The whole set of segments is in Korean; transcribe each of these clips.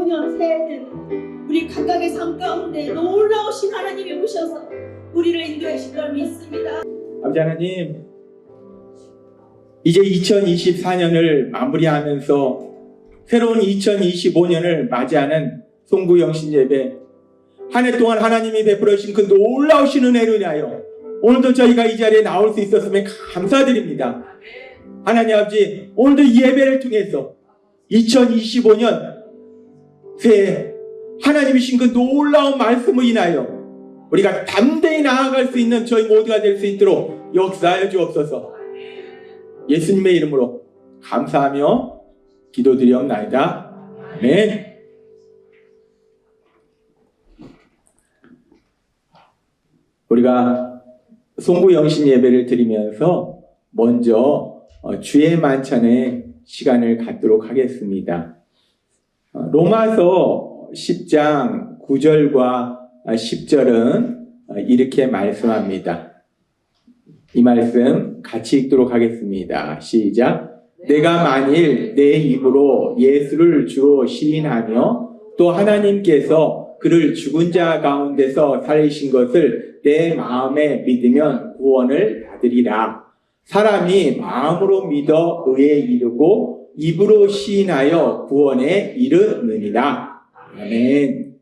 2025년 새해에는 우리 각각의 삶 가운데 놀라우신 하나님이 오셔서 우리를 인도하실 걸 믿습니다. 아버지 하나님, 이제 2024년을 마무리하면서 새로운 2025년을 맞이하는 송구영신 예배, 한 해 동안 하나님이 베풀어 주신 그 놀라우신 은혜로 인하여 오늘도 저희가 이 자리에 나올 수 있었음에 감사드립니다. 하나님 아버지, 오늘도 이 예배를 통해서 2025년 새해 하나님이 주신 그 놀라운 말씀을 인하여 우리가 담대히 나아갈 수 있는 저희 모두가 될 수 있도록 역사하여 주옵소서. 예수님의 이름으로 감사하며 기도드리옵나이다. 아멘. 우리가 송구영신 예배를 드리면서 먼저 주의 만찬의 시간을 갖도록 하겠습니다. 로마서 10장 9절과 10절은 이렇게 말씀합니다. 이 말씀 같이 읽도록 하겠습니다. 시작. 내가 만일 내 입으로 예수를 주로 시인하며 또 하나님께서 그를 죽은 자 가운데서 살리신 것을 내 마음에 믿으면 구원을 받으리라. 사람이 마음으로 믿어 의에 이르고 입으로 시인하여 구원에 이르느니라. 아멘.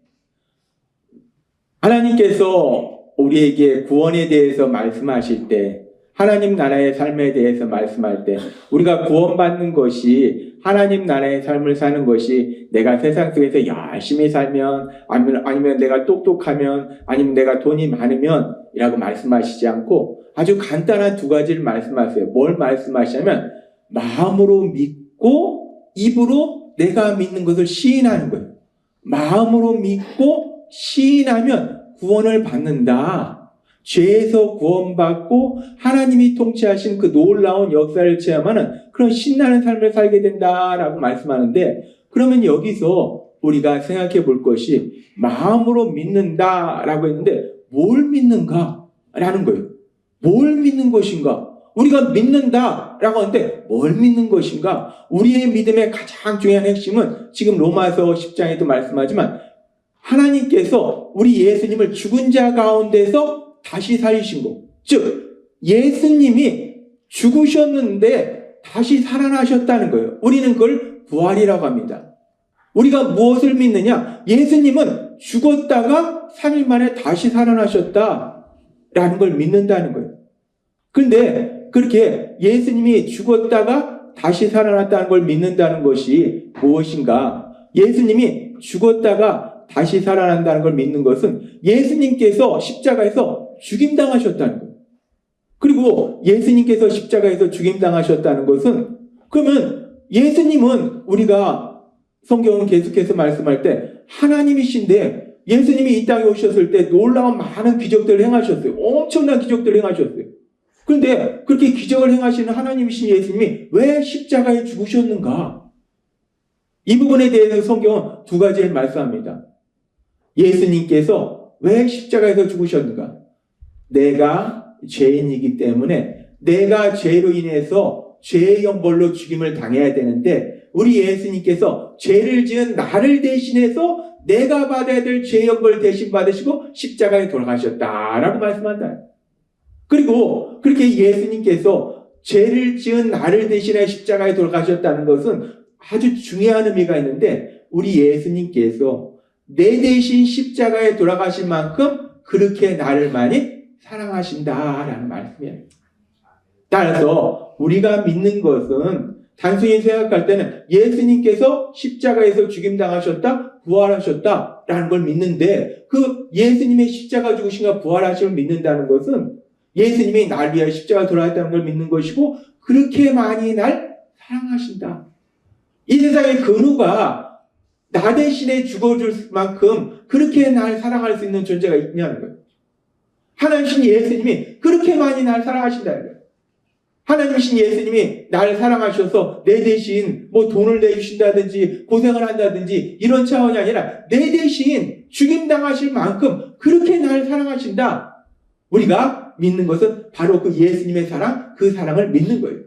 하나님께서 우리에게 구원에 대해서 말씀하실 때, 하나님 나라의 삶에 대해서 말씀할 때, 우리가 구원받는 것이 하나님 나라의 삶을 사는 것이 내가 세상 속에서 열심히 살면, 아니면 내가 똑똑하면, 아니면 내가 돈이 많으면 이라고 말씀하시지 않고 아주 간단한 두 가지를 말씀하세요. 뭘 말씀하시냐면 마음으로 믿고 입으로 내가 믿는 것을 시인하는 거예요. 마음으로 믿고 시인하면 구원을 받는다. 죄에서 구원받고 하나님이 통치하신 그 놀라운 역사를 체험하는 그런 신나는 삶을 살게 된다라고 말씀하는데, 그러면 여기서 우리가 생각해 볼 것이 마음으로 믿는다라고 했는데 뭘 믿는가라는 거예요. 뭘 믿는 것인가? 우리가 믿는다라고 하는데 뭘 믿는 것인가? 우리의 믿음의 가장 중요한 핵심은 지금 로마서 10장에도 말씀하지만 하나님께서 우리 예수님을 죽은 자 가운데서 다시 살리신 것. 즉 예수님이 죽으셨는데 다시 살아나셨다는 거예요. 우리는 그걸 부활이라고 합니다. 우리가 무엇을 믿느냐? 예수님은 죽었다가 3일 만에 다시 살아나셨다라는 걸 믿는다는 거예요. 그런데 그렇게 예수님이 죽었다가 다시 살아났다는 걸 믿는다는 것이 무엇인가? 예수님이 죽었다가 다시 살아난다는 걸 믿는 것은 예수님께서 십자가에서 죽임당하셨다는 거예요. 그리고 예수님께서 십자가에서 죽임당하셨다는 것은, 그러면 예수님은 우리가 성경은 계속해서 말씀할 때 하나님이신데 예수님이 이 땅에 오셨을 때 놀라운 많은 기적들을 행하셨어요. 엄청난 기적들을 행하셨어요. 그런데 그렇게 기적을 행하시는 하나님이신 예수님이 왜 십자가에 죽으셨는가? 이 부분에 대해서 성경은 두 가지를 말씀합니다. 예수님께서 왜 십자가에서 죽으셨는가? 내가 죄인이기 때문에 내가 죄로 인해서 죄의 형벌로 죽임을 당해야 되는데, 우리 예수님께서 죄를 지은 나를 대신해서 내가 받아야 될 죄의 형벌을 대신 받으시고 십자가에 돌아가셨다라고 말씀한다. 그리고 그렇게 예수님께서 죄를 지은 나를 대신해 십자가에 돌아가셨다는 것은 아주 중요한 의미가 있는데, 우리 예수님께서 내 대신 십자가에 돌아가신 만큼 그렇게 나를 많이 사랑하신다라는 말씀이에요. 따라서 우리가 믿는 것은 단순히 생각할 때는 예수님께서 십자가에서 죽임당하셨다, 부활하셨다라는 걸 믿는데, 그 예수님의 십자가 죽으신가 부활하심을 믿는다는 것은 예수님이 날 위하여 십자가 돌아왔다는 걸 믿는 것이고, 그렇게 많이 날 사랑하신다. 이 세상에 그 누가 나 대신에 죽어줄 만큼 그렇게 날 사랑할 수 있는 존재가 있냐는 거예요. 하나님이신 예수님이 그렇게 많이 날 사랑하신다는 거예요. 하나님이신 예수님이 나를 사랑하셔서 내 대신 뭐 돈을 내주신다든지 고생을 한다든지 이런 차원이 아니라 내 대신 죽임당하실 만큼 그렇게 나를 사랑하신다. 우리가 믿는 것은 바로 그 예수님의 사랑, 그 사랑을 믿는 거예요.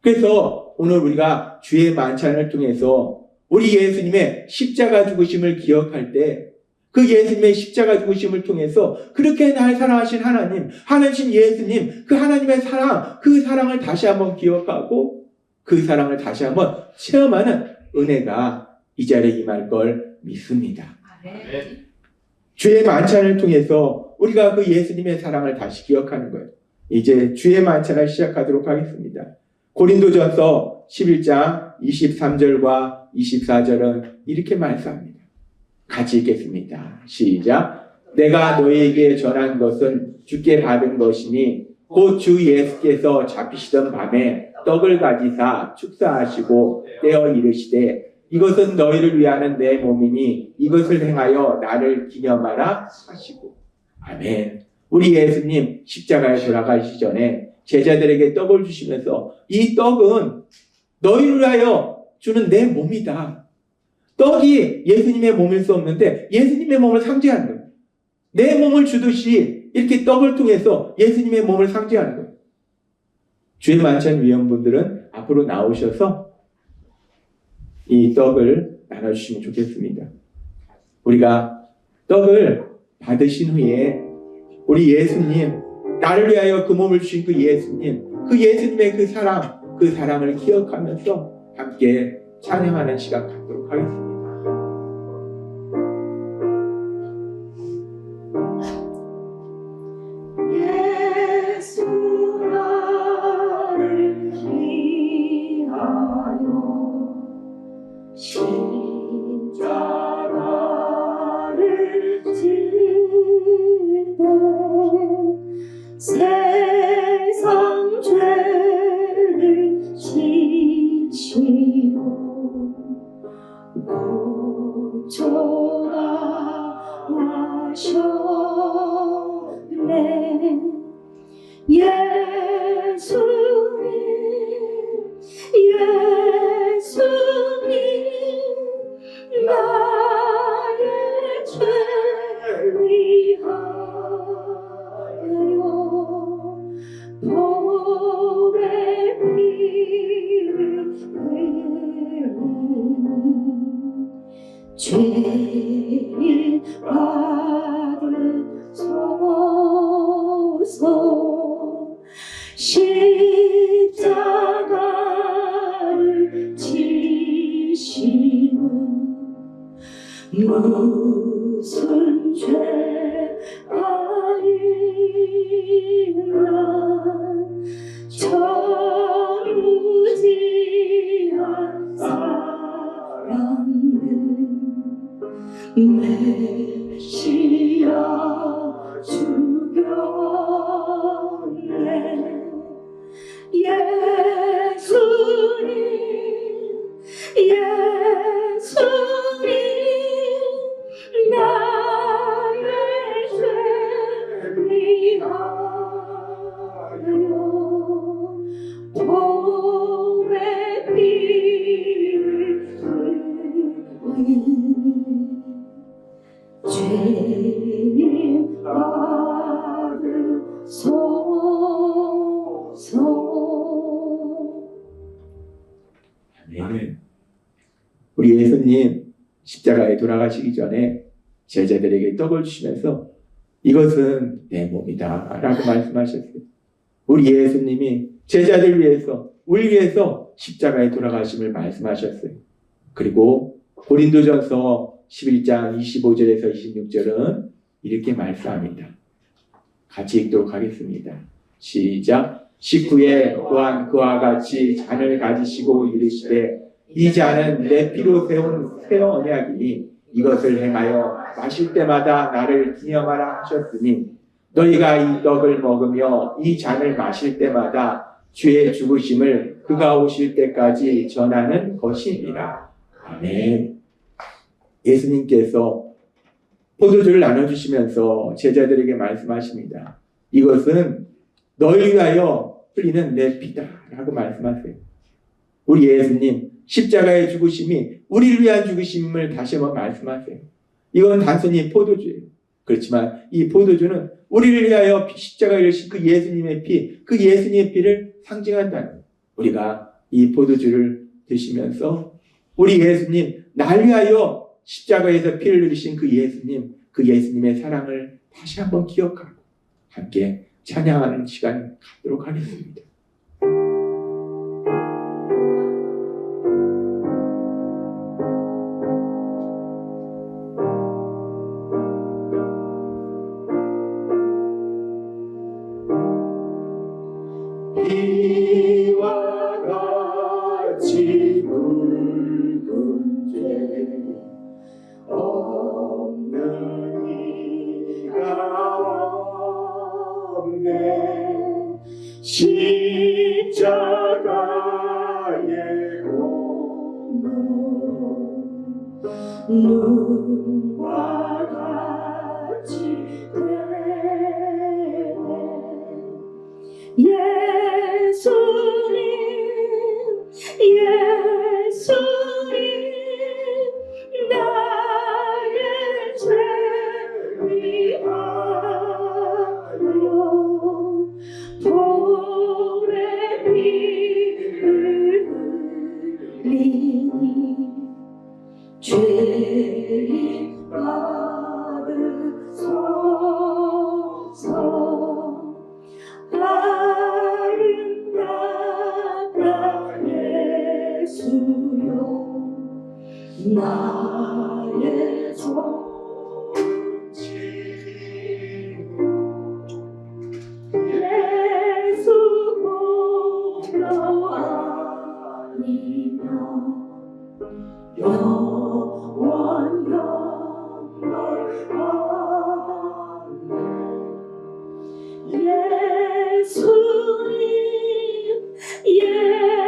그래서 오늘 우리가 주의 만찬을 통해서 우리 예수님의 십자가 죽으심을 기억할 때 그 예수님의 십자가 죽으심을 통해서 그렇게 날 사랑하신 하나님, 하나님 예수님, 그 하나님의 사랑, 그 사랑을 다시 한번 기억하고 그 사랑을 다시 한번 체험하는 은혜가 이 자리에 임할 걸 믿습니다. 주의 만찬을 통해서 우리가 그 예수님의 사랑을 다시 기억하는 거예요. 이제 주의 만찬을 시작하도록 하겠습니다. 고린도전서 11장 23절과 24절은 이렇게 말씀합니다. 같이 읽겠습니다. 시작. 내가 너희에게 전한 것은 주께 받은 것이니 곧 주 예수께서 잡히시던 밤에 떡을 가지사 축사하시고 떼어 이르시되 이것은 너희를 위하는 내 몸이니 이것을 행하여 나를 기념하라 하시고. 아멘. 우리 예수님 십자가에 돌아가시기 전에 제자들에게 떡을 주시면서 이 떡은 너희를 위하여 주는 내 몸이다. 떡이 예수님의 몸일 수 없는데 예수님의 몸을 상징하는 거예요. 내 몸을 주듯이 이렇게 떡을 통해서 예수님의 몸을 상징하는 거예요. 주의 만찬 위원분들은 앞으로 나오셔서 이 떡을 나눠주시면 좋겠습니다. 우리가 떡을 받으신 후에 우리 예수님, 나를 위하여 그 몸을 주신 그 예수님의 그 사랑을 기억하면서 함께 찬양하는 시간 갖도록 하겠습니다. 예수 나를 위하여 십자가를 지때 세상 죄를 지시고 고쳐다 마셨네. 예수님 나의 죄를 위하여 보배 피를 흘리니 죄일 받으소서. 십자가를 지심은 무슨 죄 아니란 전무지한 사랑들 메시아 죽였네. 예수님 나의 죄를 위하여 보배 피를 흘리니 죄인 받으소서. 아멘. 우리 예수님 십자가에 돌아가시기 전에 제자들에게 떡을 주시면서 이것은 내 몸이다 라고 말씀하셨어요. 우리 예수님이 제자들 위해서, 우리 위해서 십자가에 돌아가심을 말씀하셨어요. 그리고 고린도전서 11장 25절에서 26절은 이렇게 말씀합니다. 같이 읽도록 하겠습니다. 시작. 식후에 또한 그와 같이 잔을 가지시고 이르시되 이 잔은 내 피로 세운 새 언약이니 이것을 행하여 마실 때마다 나를 기념하라 하셨으니 너희가 이 떡을 먹으며 이 잔을 마실 때마다 주의 죽으심을 그가 오실 때까지 전하는 것이니라. 아멘. 예수님께서 포도주를 나눠주시면서 제자들에게 말씀하십니다. 이것은 너희를 위하여 흘리는 내 피다 라고 말씀하세요. 우리 예수님 십자가의 죽으심이 우리를 위한 죽으심을 다시 한번 말씀하세요. 이건 단순히 포도주예요. 그렇지만 이 포도주는 우리를 위하여 십자가에 이르신 그 예수님의 피, 그 예수님의 피를 상징한다는 거예요. 우리가 이 포도주를 드시면서 우리 예수님 날 위하여 십자가에서 피를 흘리신 그 예수님의 사랑을 다시 한번 기억하고 함께 찬양하는 시간 갖도록 하겠습니다. 이와 같이 붉은 죄 없는 이가 없네 십자가의 공로 눈과 같이 되네 예수님 나의 죄 위하여 보배 피를 흘리니 죄인 받으소서 아름답다 예수여 나의 존칭 예수 공로 아니면 영원 영원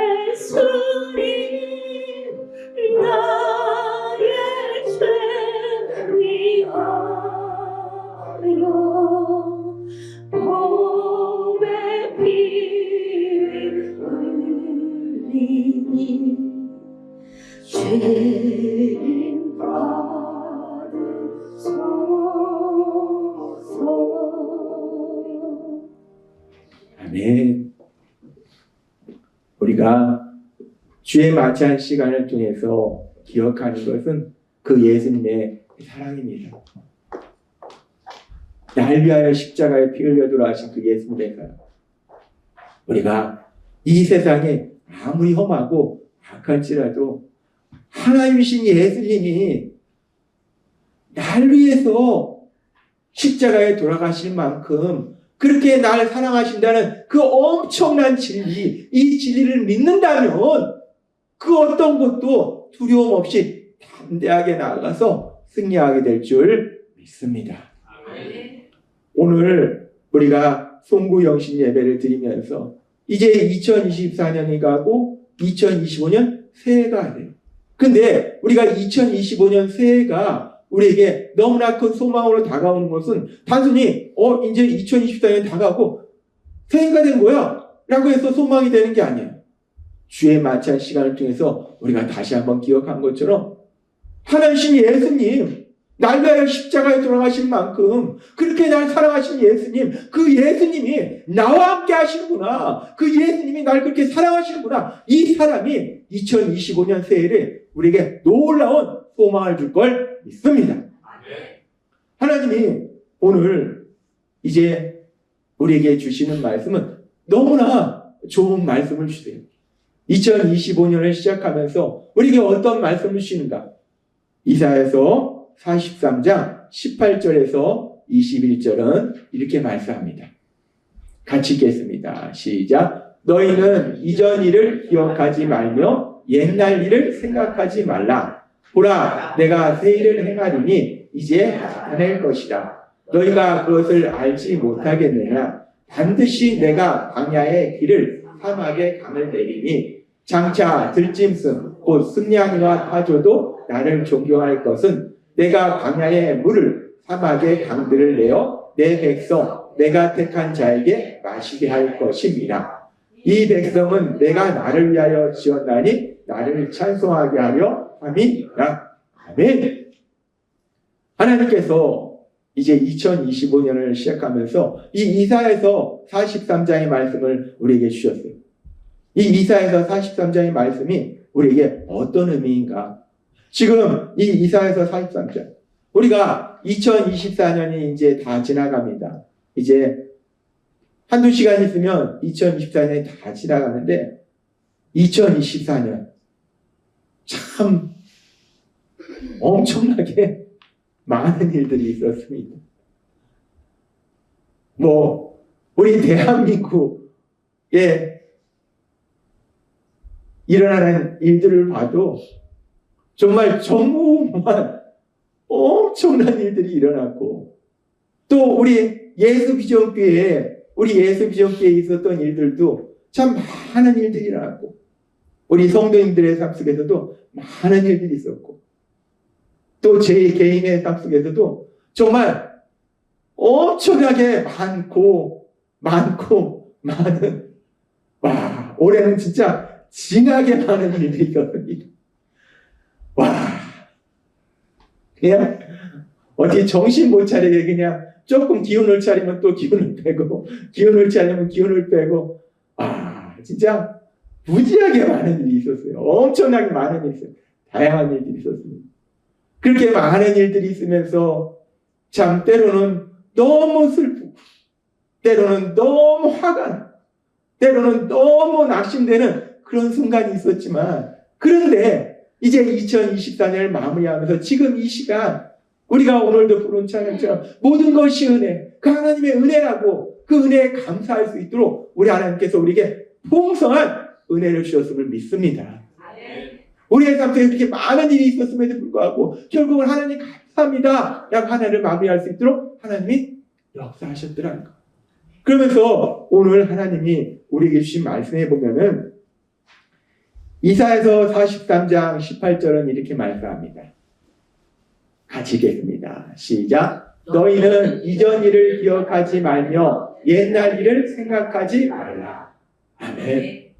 예수님 나의 죄 위하여 보배 피를 흘리니 죄인 받으소서. 아멘. 우리가 주의 마찬 시간을 통해서 기억하는 것은 그 예수님의 사랑입니다. 날 위하여 십자가에 피 흘려 돌아가신 그 예수님의 사랑. 우리가 이 세상에 아무리 험하고 악할지라도 하나님이신 예수님이 날 위해서 십자가에 돌아가실 만큼 그렇게 나를 사랑하신다는 그 엄청난 진리, 이 진리를 믿는다면 그 어떤 것도 두려움 없이 담대하게 나아가서 승리하게 될 줄 믿습니다. 오늘 우리가 송구영신 예배를 드리면서 이제 2024년이 가고 2025년 새해가 돼요. 근데 우리가 2025년 새해가 우리에게 너무나 큰 소망으로 다가오는 것은 단순히 이제 2024년 다가고 새해가 된 거야 라고 해서 소망이 되는 게 아니에요. 주의 마찬 시간을 통해서 우리가 다시 한번 기억한 것처럼 하나님 예수님, 날 위하여 십자가에 돌아가신 만큼 그렇게 날 사랑하신 예수님, 그 예수님이 나와 함께 하시는구나, 그 예수님이 날 그렇게 사랑하시는구나, 이 사람이 2025년 새해를 우리에게 놀라운 소망을 줄 걸 믿습니다. 하나님이 오늘 이제 우리에게 주시는 말씀은 너무나 좋은 말씀을 주세요. 2025년을 시작하면서 우리에게 어떤 말씀을 주시는가? 이사야서 43장 18절에서 21절은 이렇게 말씀합니다. 같이 읽겠습니다. 시작. 너희는 이전 일을 기억하지 말며 옛날 일을 생각하지 말라. 보라, 내가 새 일을 행하리니 이제 나타낼 것이다. 너희가 그것을 알지 못하겠느냐? 반드시 내가 광야의 길을 사막의 강을 내리니 장차 들짐승 곧 승냥이와 타조도 나를 존경할 것은 내가 광야의 물을 사막의 강들을 내어 내 백성 내가 택한 자에게 마시게 할 것입니다. 이 백성은 내가 나를 위하여 지었나니 나를 찬송하게 하려 함이라. 아멘. 하나님께서 이제 2025년을 시작하면서 이 이사야서 43장의 말씀을 우리에게 주셨어요. 이 이사야서 43장의 말씀이 우리에게 어떤 의미인가? 지금 이 이사야서 43장. 우리가 2024년이 이제 다 지나갑니다. 이제 한두 시간 있으면 2024년이 다 지나가는데 2024년 참 엄청나게 많은 일들이 있었습니다. 우리 대한민국에 일어나는 일들을 봐도 정말 전무후무한 엄청난 일들이 일어났고, 또 우리 예수비전교회에 있었던 일들도 참 많은 일들이 일어났고, 우리 성도님들의 삶 속에서도 많은 일들이 있었고, 또 제 개인의 삶 속에서도 정말 엄청나게 많은, 올해는 진짜 징하게 많은 일들이 있었습니다. 그냥 어떻게 정신 못 차리게 그냥 조금 기운을 차리면 또 기운을 빼고, 기운을 차리면 기운을 빼고, 진짜 무지하게 많은 일이 있었어요. 엄청나게 많은 일이 있어요. 다양한 일들이 있었습니다. 그렇게 많은 일들이 있으면서 참 때로는 너무 슬프고, 때로는 너무 화가 나고, 때로는 너무 낙심되는 그런 순간이 있었지만, 그런데 이제 2024년을 마무리하면서 지금 이 시간 우리가 오늘도 부른 찬양처럼 모든 것이 은혜, 그 하나님의 은혜라고 그 은혜에 감사할 수 있도록 우리 하나님께서 우리에게 풍성한 은혜를 주셨음을 믿습니다. 우리의 삶 속에 이렇게 많은 일이 있었음에도 불구하고 결국은 하나님 감사합니다 라고 하나님을 마무리할 수 있도록 하나님이 역사하셨더라는 것. 그러면서 오늘 하나님이 우리에게 주신 말씀에 보면은 이사야서 43장 18절은 이렇게 말씀합니다. 같이 읽겠습니다. 시작. 너희는 이전 일을 기억하지 말며 옛날 일을 생각하지 말라. 아멘.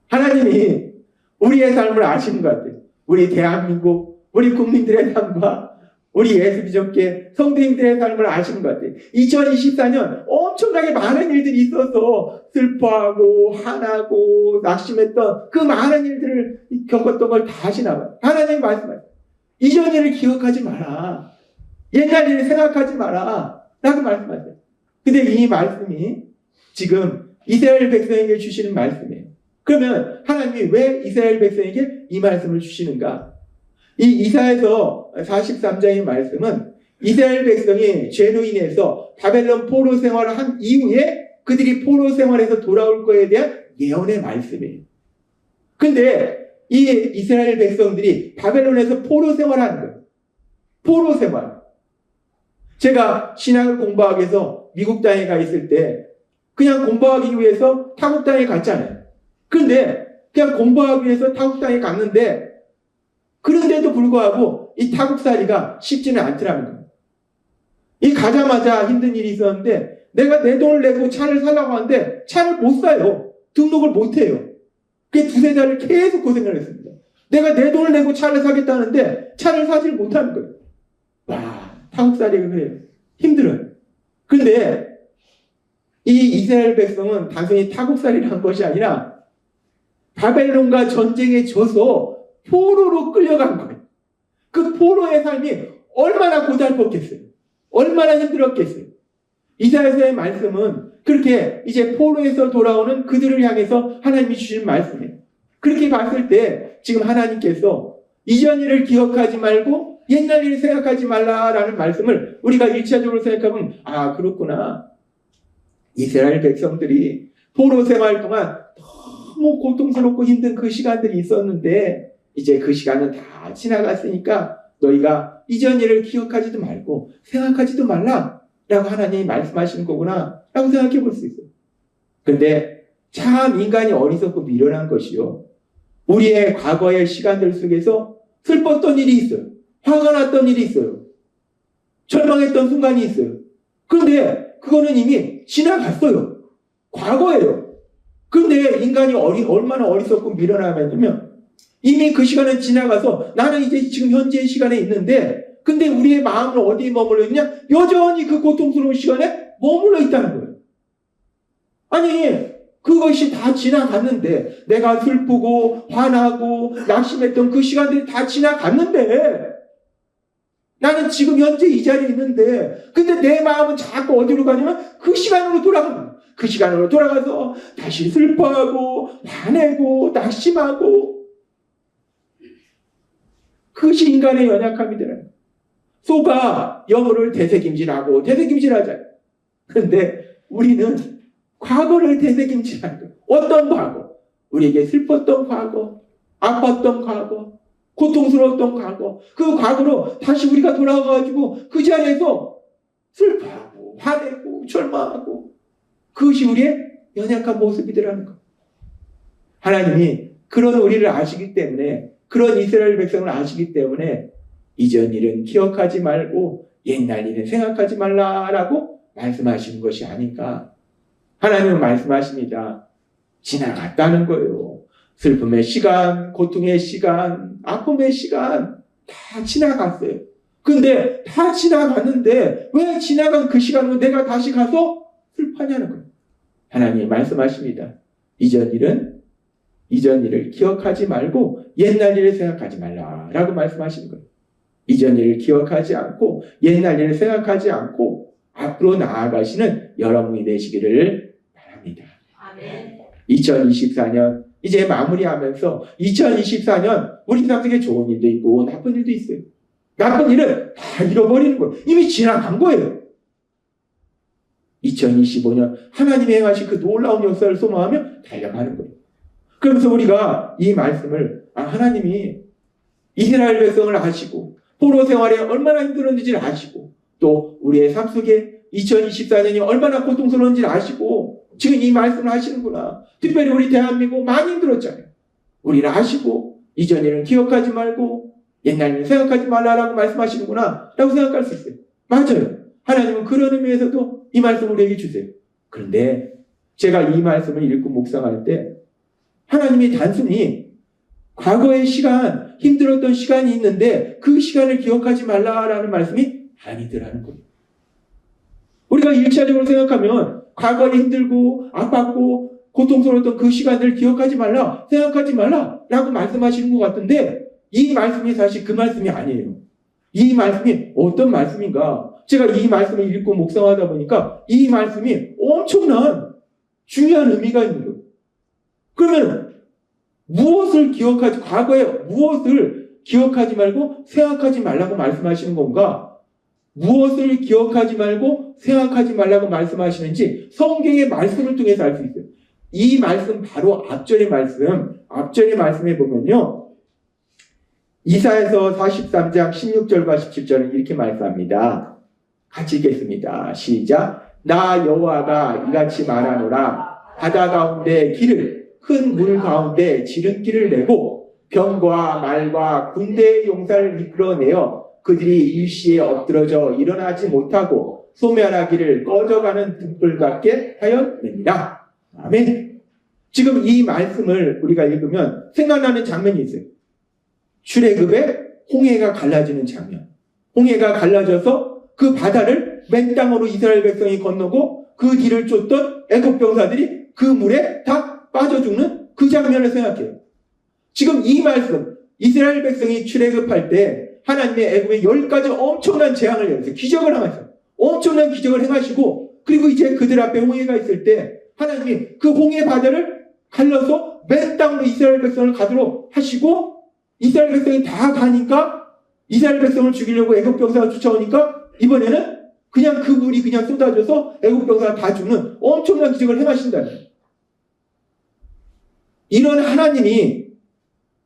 하나님이 우리의 삶을 아시는 것 같아요. 우리 대한민국, 우리 국민들의 삶과 우리 예수비전교회 성도님들의 삶을 아시는 것 같아요. 2024년 엄청나게 많은 일들이 있어서 슬퍼하고 화나고 낙심했던 그 많은 일들을 겪었던 걸 다 아시나 봐요. 하나님이 말씀하세요. 이전 일을 기억하지 마라. 옛날 일을 생각하지 마라. 라고 말씀하세요. 근데 이 말씀이 지금 이스라엘 백성에게 주시는 말씀이에요. 그러면 하나님이 왜 이스라엘 백성에게 이 말씀을 주시는가? 이 이사야서 43장의 말씀은 이스라엘 백성이 죄로 인해서 바벨론 포로 생활을 한 이후에 그들이 포로 생활에서 돌아올 거에 대한 예언의 말씀이에요. 근데 이 이스라엘 백성들이 바벨론에서 포로 생활하는 거예요. 포로 생활. 제가 신학을 공부하기 위해서 미국 땅에 가 있을 때 그냥 공부하기 위해서 타국 땅에 갔잖아요. 근데 그냥 공부하기 위해서 타국 땅에 갔는데 그런데도 불구하고 이 타국살이가 쉽지는 않더라는 거예요. 이 가자마자 힘든 일이 있었는데 내가 내 돈을 내고 차를 사려고 하는데 차를 못 사요. 등록을 못 해요. 그게 두세 달을 계속 고생을 했습니다. 내가 내 돈을 내고 차를 사겠다는데 차를 사질 못하는 거예요. 타국살이가 그래요. 힘들어요. 근데 이 이스라엘 백성은 단순히 타국살이를 한 것이 아니라 바벨론과 전쟁에 져서 포로로 끌려간 거예요. 그 포로의 삶이 얼마나 고달팠겠어요. 얼마나 힘들었겠어요. 이사야서의 말씀은 그렇게 이제 포로에서 돌아오는 그들을 향해서 하나님이 주신 말씀이에요. 그렇게 봤을 때 지금 하나님께서 이전 일을 기억하지 말고 옛날 일을 생각하지 말라라는 말씀을 우리가 1차적으로 생각하면 그렇구나. 이스라엘 백성들이 포로 생활 동안 너무 고통스럽고 힘든 그 시간들이 있었는데 이제 그 시간은 다 지나갔으니까 너희가 이전 일을 기억하지도 말고 생각하지도 말라 라고 하나님이 말씀하시는 거구나 라고 생각해 볼 수 있어요. 근데 참 인간이 어리석고 미련한 것이요. 우리의 과거의 시간들 속에서 슬펐던 일이 있어요. 화가 났던 일이 있어요. 절망했던 순간이 있어요. 그런데 그거는 이미 지나갔어요. 과거예요. 근데 인간이 얼마나 어리석고 미련하냐면 이미 그 시간은 지나가서 나는 이제 지금 현재의 시간에 있는데 근데 우리의 마음은 어디에 머물러 있냐? 여전히 그 고통스러운 시간에 머물러 있다는 거예요. 아니 그것이 다 지나갔는데, 내가 슬프고 화나고 낙심했던 그 시간들이 다 지나갔는데, 나는 지금 현재 이 자리에 있는데, 근데 내 마음은 자꾸 어디로 가냐면 그 시간으로 돌아가는, 그 시간으로 돌아가서 다시 슬퍼하고 화내고 낙심하고, 그것이 인간의 연약함이더라. 소가 여물을 되새김질하고 되새김질하잖아요. 그런데 우리는 과거를 되새김질하는 거예요. 어떤 과거? 우리에게 슬펐던 과거, 아팠던 과거, 고통스러웠던 과거, 그 과거로 다시 우리가 돌아가가지고 그 자리에서 슬퍼하고 화내고 절망하고, 그것이 우리의 연약한 모습이더라는 거. 하나님이 그런 우리를 아시기 때문에, 그런 이스라엘 백성을 아시기 때문에 이전 일은 기억하지 말고 옛날 일은 생각하지 말라라고 말씀하시는 것이 아닐까. 하나님은 말씀하십니다. 지나갔다는 거예요. 슬픔의 시간, 고통의 시간, 아픔의 시간 다 지나갔어요. 근데 다 지나갔는데 왜 지나간 그 시간으로 내가 다시 가서 슬퍼하냐는 거예요. 하나님이 말씀하십니다. 이전 일을 기억하지 말고 옛날 일을 생각하지 말라라고 말씀하시는 거예요. 이전 일을 기억하지 않고 옛날 일을 생각하지 않고 앞으로 나아가시는 여러분이 되시기를 바랍니다. 아멘. 2024년 이제 마무리하면서 2024년 우리 삶 속에 좋은 일도 있고 나쁜 일도 있어요. 나쁜 일은 다 잃어버리는 거예요. 이미 지나간 거예요. 2025년 하나님이 행하신 그 놀라운 역사를 소망하며 달려가는 거예요. 그러면서 우리가 이 말씀을, 하나님이 이스라엘 백성을 아시고 포로 생활에 얼마나 힘들었는지를 아시고, 또 우리의 삶 속에 2024년이 얼마나 고통스러운지를 아시고 지금 이 말씀을 하시는구나. 특별히 우리 대한민국 많이 힘들었잖아요. 우리를 아시고 이전 일은 기억하지 말고 옛날 일은 생각하지 말라라고 말씀하시는구나 라고 생각할 수 있어요. 맞아요. 하나님은 그런 의미에서도 이 말씀을 우리에게 주세요. 그런데 제가 이 말씀을 읽고 묵상할 때 하나님이 단순히 과거의 시간, 힘들었던 시간이 있는데 그 시간을 기억하지 말라라는 말씀이 아니더라는 거예요. 우리가 1차적으로 생각하면 과거에 힘들고 아팠고 고통스러웠던 그 시간들을 기억하지 말라, 생각하지 말라라고 말씀하시는 것 같은데 이 말씀이 사실 그 말씀이 아니에요. 이 말씀이 어떤 말씀인가? 제가 이 말씀을 읽고 묵상하다 보니까 이 말씀이 엄청난 중요한 의미가 있는 거예요. 그러면 무엇을 기억하지, 과거에 무엇을 기억하지 말고 생각하지 말라고 말씀하시는 건가? 무엇을 기억하지 말고 생각하지 말라고 말씀하시는지 성경의 말씀을 통해서 알 수 있어요. 이 말씀 바로 앞절의 말씀에 보면요. 이사야서 43장 16절과 17절은 이렇게 말씀합니다. 같이 읽겠습니다. 시작. 나 여호와가 이같이 말하노라. 바다 가운데 길을, 큰 물 가운데 지름길을 내고 병과 말과 군대의 용사를 이끌어내어 그들이 일시에 엎드러져 일어나지 못하고 소멸하기를 꺼져가는 등불 같게 하였느니라. 아멘. 지금 이 말씀을 우리가 읽으면 생각나는 장면이 있어요. 출애굽에 홍해가 갈라지는 장면. 홍해가 갈라져서 그 바다를 맨 땅으로 이스라엘 백성이 건너고 그 뒤를 쫓던 애굽 병사들이 그 물에 다 빠져 죽는 그 장면을 생각해요. 지금 이 말씀, 이스라엘 백성이 출애굽할 때 하나님의 애굽에 10가지 엄청난 재앙을 내렸어요. 기적을 행하셨어요. 엄청난 기적을 행하시고, 그리고 이제 그들 앞에 홍해가 있을 때 하나님이 그 홍해 바다를 갈라서 맨 땅으로 이스라엘 백성을 가도록 하시고, 이스라엘 백성이 다 가니까 이스라엘 백성을 죽이려고 애굽 병사가 쫓아오니까 이번에는 그냥 그 물이 그냥 쏟아져서 애굽 병사가 다 죽는 엄청난 기적을 행하신다는 거예요. 이런 하나님이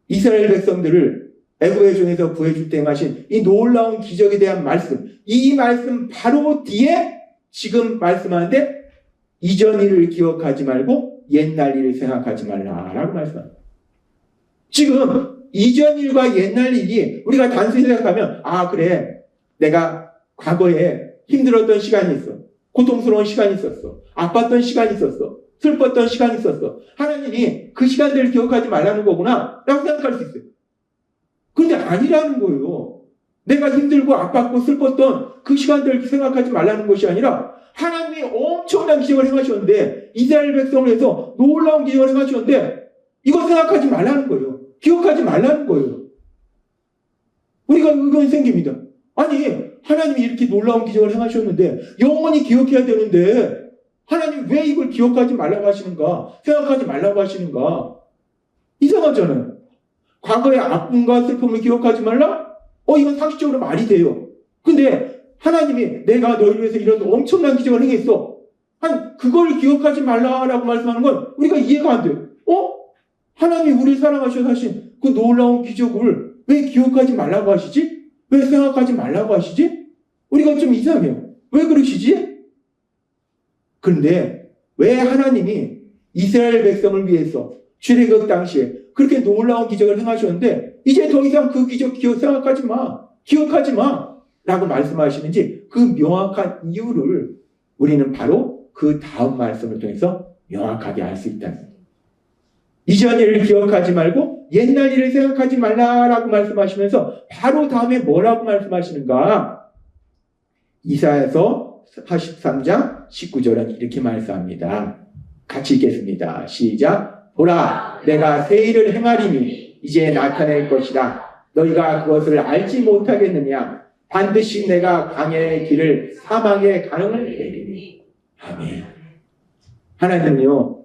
이스라엘 백성들을 애굽의 종에서 구해줄 때 행하신 이 놀라운 기적에 대한 말씀, 이 말씀 바로 뒤에 지금 말씀하는데 이전 일을 기억하지 말고 옛날 일을 생각하지 말라라고 말씀합니다. 지금 이전 일과 옛날 일이 우리가 단순히 생각하면 그래, 내가 과거에 힘들었던 시간이 있어, 고통스러운 시간이 있었어, 아팠던 시간이 있었어, 슬펐던 시간이 있었어, 하나님이 그 시간들을 기억하지 말라는 거구나 라고 생각할 수 있어요. 그런데 아니라는 거예요. 내가 힘들고 아팠고 슬펐던 그 시간들을 생각하지 말라는 것이 아니라 하나님이 엄청난 기적을 행하셨는데 이스라엘 백성을 해서 놀라운 기적을 행하셨는데 이거 생각하지 말라는 거예요. 기억하지 말라는 거예요. 우리가 의견이 생깁니다. 아니 하나님이 이렇게 놀라운 기적을 행하셨는데 영원히 기억해야 되는데 하나님 왜 이걸 기억하지 말라고 하시는가? 생각하지 말라고 하시는가? 이상하잖아요. 과거의 아픔과 슬픔을 기억하지 말라? 이건 상식적으로 말이 돼요. 근데 하나님이 내가 너희를 위해서 이런 엄청난 기적을 행했어. 그걸 기억하지 말라라고 말씀하는 건 우리가 이해가 안 돼요. 하나님이 우리를 사랑하셔서 하신 그 놀라운 기적을 왜 기억하지 말라고 하시지? 왜 생각하지 말라고 하시지? 우리가 좀 이상해요. 왜 그러시지? 그런데 왜 하나님이 이스라엘 백성을 위해서 출애굽 당시에 그렇게 놀라운 기적을 행하셨는데 이제 더 이상 그 기적 생각하지 마. 기억하지 마. 라고 말씀하시는지 그 명확한 이유를 우리는 바로 그 다음 말씀을 통해서 명확하게 알 수 있다는 거예요. 이전 일을 기억하지 말고 옛날 일을 생각하지 말라라고 말씀하시면서 바로 다음에 뭐라고 말씀하시는가? 이사야서 43장 19절은 이렇게 말씀합니다. 같이 읽겠습니다. 시작. 보라, 내가 새 일을 행하리니 이제 나타낼 것이다. 너희가 그것을 알지 못하겠느냐? 반드시 내가 광야의 길을 사막의 가능을 내리니. 아멘. 하나님은요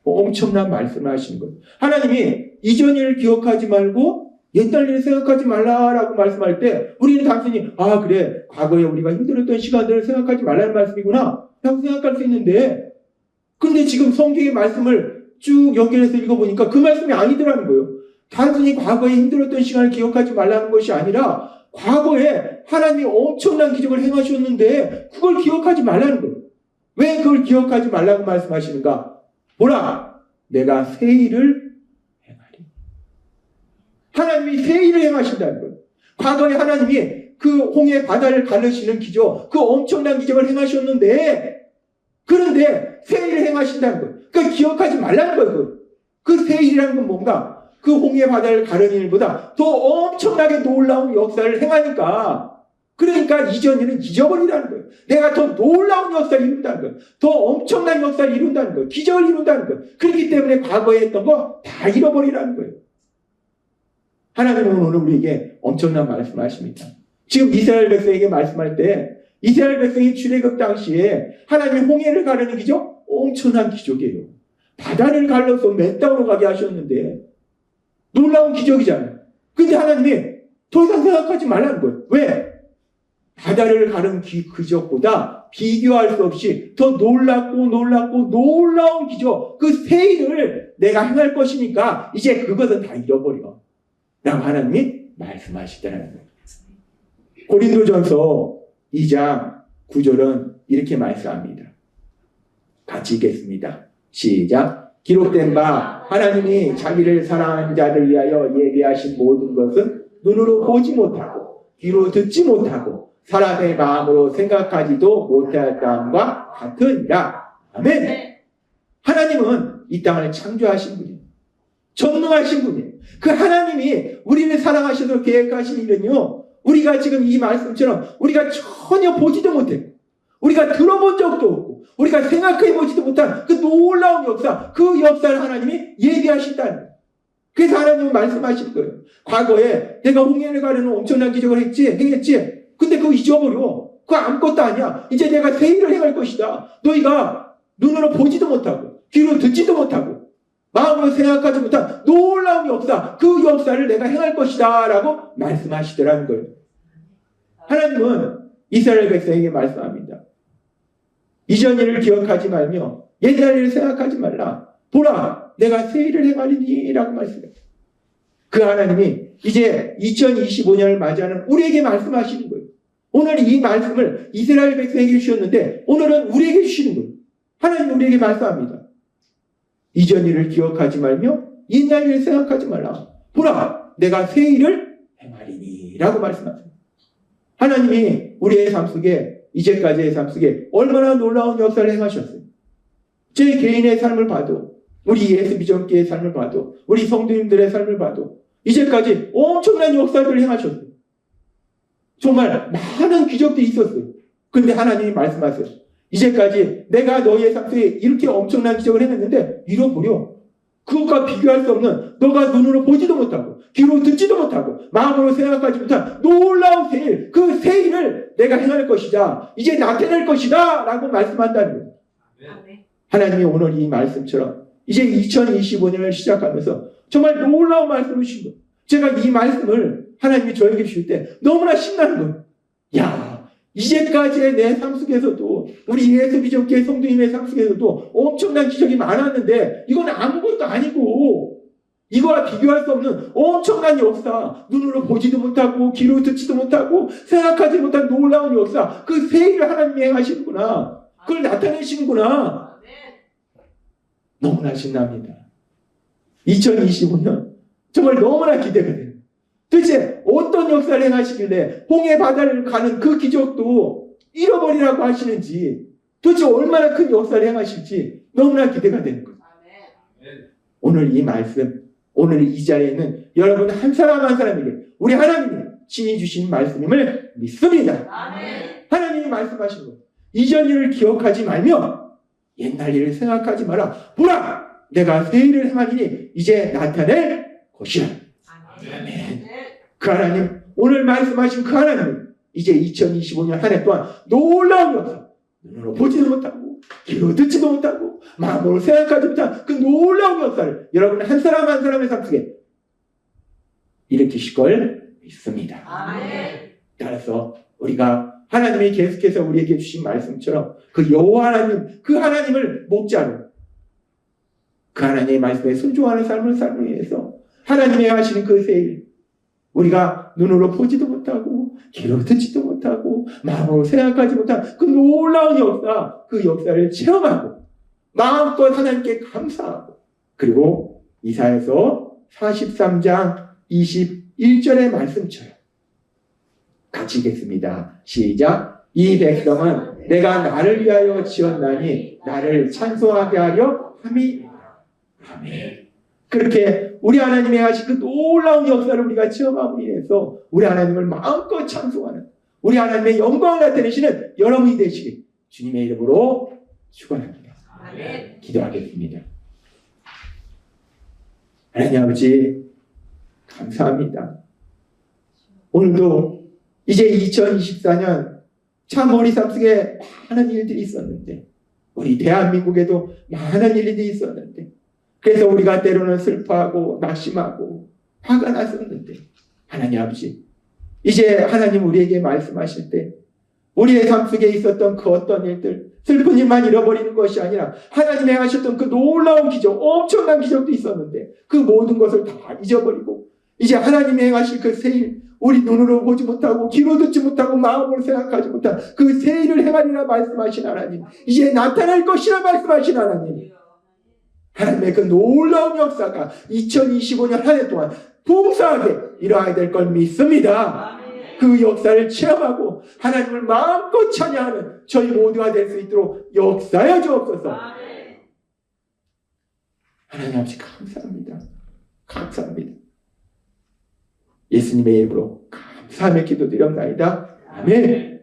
엄청난 말씀을 하시는 거예요. 하나님이 이전 일을 기억하지 말고 옛날 일을 생각하지 말라라고 말씀할 때 우리는 단순히 그래 과거에 우리가 힘들었던 시간들을 생각하지 말라는 말씀이구나 라고 생각할 수 있는데 근데 지금 성경의 말씀을 쭉 연결해서 읽어보니까 그 말씀이 아니더라는 거예요. 단순히 과거에 힘들었던 시간을 기억하지 말라는 것이 아니라 과거에 하나님이 엄청난 기적을 행하셨는데 그걸 기억하지 말라는 거예요. 왜 그걸 기억하지 말라고 말씀하시는가? 보라, 내가 새 일을 행하리. 하나님이 새 일을 행하신다는 거예요. 과거에 하나님이 그 홍해 바다를 가르시는 기적, 그 엄청난 기적을 행하셨는데 그런데 새 일을 행하신다는 거예요. 그러니까 기억하지 말라는 거예요. 그 새 일이라는 건 뭔가? 그 홍해 바다를 가르는 일보다 더 엄청나게 놀라운 역사를 행하니까 그러니까 이전 일은 잊어버리라는 거예요. 내가 더 놀라운 역사를 이룬다는 거예요. 더 엄청난 역사를 이룬다는 거예요. 기적을 이룬다는 거예요. 그렇기 때문에 과거에 했던 거 다 잃어버리라는 거예요. 하나님은 오늘 우리에게 엄청난 말씀을 하십니다. 지금 이스라엘 백성에게 말씀할 때 이스라엘 백성이 출애굽 당시에 하나님이 홍해를 가르는 기적? 엄청난 기적이에요. 바다를 갈라서 맨 땅으로 가게 하셨는데 놀라운 기적이잖아요. 근데 하나님이 더 이상 생각하지 말라는 거예요. 왜? 바다를 가른 기적보다 비교할 수 없이 더 놀랍고 놀라운 기적, 그 새 일을 내가 행할 것이니까 이제 그것은 다 잃어버려. 라고 하나님이 말씀하시더라는 거예요. 고린도전서 2장 9절은 이렇게 말씀합니다. 같이 읽겠습니다. 시작. 기록된 바 하나님이 자기를 사랑하는 자들 위하여 예비하신 모든 것은 눈으로 보지 못하고 귀로 듣지 못하고 사람의 마음으로 생각하지도 못하였다함과 같으니라. 아멘. 하나님은 이 땅을 창조하신 분이에요. 전능하신 분이에요. 그 하나님이 우리를 사랑하셔서 계획하신 일은요, 우리가 지금 이 말씀처럼 우리가 전혀 보지도 못해요. 우리가 들어본 적도 없고 우리가 생각해보지도 못한 그 놀라운 역사, 그 역사를 하나님이 예비하신다는 거예요. 그래서 하나님은 말씀하실 거예요. 과거에 내가 홍해를 가르는 엄청난 기적을 행했지. 근데 그거 잊어버려. 그거 아무것도 아니야. 이제 내가 새 일을 행할 것이다. 너희가 눈으로 보지도 못하고 귀로 듣지도 못하고 마음으로 생각하지 못한 놀라운 역사, 그 역사를 내가 행할 것이다 라고 말씀하시더라는 거예요. 하나님은 이스라엘 백성에게 말씀합니다. 이전 일을 기억하지 말며 옛날 일을 생각하지 말라. 보라, 내가 새 일을 행하리니 라고 말씀해요. 그 하나님이 이제 2025년을 맞이하는 우리에게 말씀하시는 거예요. 오늘 이 말씀을 이스라엘 백성에게 주셨는데 오늘은 우리에게 주시는 거예요. 하나님 우리에게 말씀합니다. 이전 일을 기억하지 말며 옛날 일을 생각하지 말라. 보라, 내가 새 일을 행하리니 라고 말씀하세요. 하나님이 우리의 삶 속에 이제까지의 삶 속에 얼마나 놀라운 역사를 행하셨어요. 제 개인의 삶을 봐도 우리 예수비전교회의 삶을 봐도 우리 성도님들의 삶을 봐도 이제까지 엄청난 역사들을 행하셨어요. 정말 많은 기적들이 있었어요. 그런데 하나님이 말씀하세요. 이제까지 내가 너희의 삶 속에 이렇게 엄청난 기적을 해냈는데 잃어버려. 그것과 비교할 수 없는 너가 눈으로 보지도 못하고 귀로 듣지도 못하고 마음으로 생각하지 못한 놀라운 세일, 그 세일을 내가 행할 것이다. 이제 나타낼 것이다. 라고 말씀한다는 거예요. 하나님이 오늘 이 말씀처럼 이제 2025년을 시작하면서 정말 놀라운 말씀을 주신 거예요. 제가 이 말씀을 하나님이 저에게 주실 때 너무나 신나는 거예요. 야, 이제까지의 내 삶 속에서도 우리 예수비전교회 성도님의 삶 속에서도 엄청난 기적이 많았는데 이건 아무것도 아니고 이거와 비교할 수 없는 엄청난 역사, 눈으로 보지도 못하고 귀로 듣지도 못하고 생각하지 못한 놀라운 역사, 그 세일을 하나님이 행하시는구나. 그걸 나타내시는구나. 너무나 신납니다. 2025년 정말 너무나 기대가 돼요. 도대체 어떤 역사를 행하시길래 홍해 바다를 가는 그 기적도 잃어버리라고 하시는지, 도대체 얼마나 큰 역사를 행하실지 너무나 기대가 되는 거예요. 오늘 이 말씀, 오늘 이 자리에 있는 여러분 한 사람 한 사람에게 우리 하나님이 친히 주신 말씀임을 믿습니다. 하나님이 말씀하신 것, 이전 일을 기억하지 말며 옛날 일을 생각하지 마라. 보라, 내가 새 일을 행하리니 이제 나타낼 것이라. 아멘. 그 하나님, 오늘 말씀하신 그 하나님, 이제 2025년 한 해 동안 놀라운 역사, 눈으로 보지도 못하고 귀로 듣지도 못하고 마음으로 생각하지 못한 그 놀라운 역사를 여러분 한 사람 한 사람의 삶 속에 일으키실 걸 믿습니다. 아멘. 따라서 우리가 하나님이 계속해서 우리에게 주신 말씀처럼 그 여호와 하나님, 그 하나님을 목자로 그 하나님의 말씀에 순종하는 삶을 살기 위해서 하나님이 하시는 그 세일, 우리가 눈으로 보지도 못하고 귀로 듣지도 못하고 마음으로 생각하지 못한 그 놀라운 역사, 그 역사를 체험하고 마음껏 하나님께 감사하고, 그리고 이사야서 43장 21절의 말씀처럼 같이 읽겠습니다. 시작. 이 백성은 내가 나를 위하여 지었나니 나를 찬송하게 하려 함이. 아멘. 그렇게 우리 하나님이 하신 그 놀라운 역사를 우리가 체험함으로 인해서 우리 하나님을 마음껏 찬송하는, 우리 하나님의 영광을 나타내시는 여러분이 되시길 주님의 이름으로 축원합니다. 아멘. 기도하겠습니다. 하나님 아버지, 감사합니다. 오늘도 이제 2024년 참 우리 삶 속에 많은 일들이 있었는데, 우리 대한민국에도 많은 일들이 있었는데, 그래서 우리가 때로는 슬퍼하고 낙심하고 화가 났었는데, 하나님 아버지, 이제 하나님 우리에게 말씀하실 때 우리의 삶 속에 있었던 그 어떤 일들, 슬픈 일만 잃어버리는 것이 아니라 하나님이 하셨던 그 놀라운 기적, 엄청난 기적도 있었는데 그 모든 것을 다 잊어버리고 이제 하나님이 행하실 그 세일, 우리 눈으로 보지 못하고 귀로 듣지 못하고 마음으로 생각하지 못한 그 세일을 행하리라 말씀하신 하나님, 이제 나타날 것이라 말씀하신 하나님, 하나님의 그 놀라운 역사가 2025년 한 해 동안 풍성하게 일어나야 될 걸 믿습니다. 그 역사를 체험하고 하나님을 마음껏 찬양하는 저희 모두가 될 수 있도록 역사해 주옵소서. 하나님 아버지, 감사합니다. 감사합니다. 예수님의 이름으로 감사하며 기도드렸나이다. 아멘.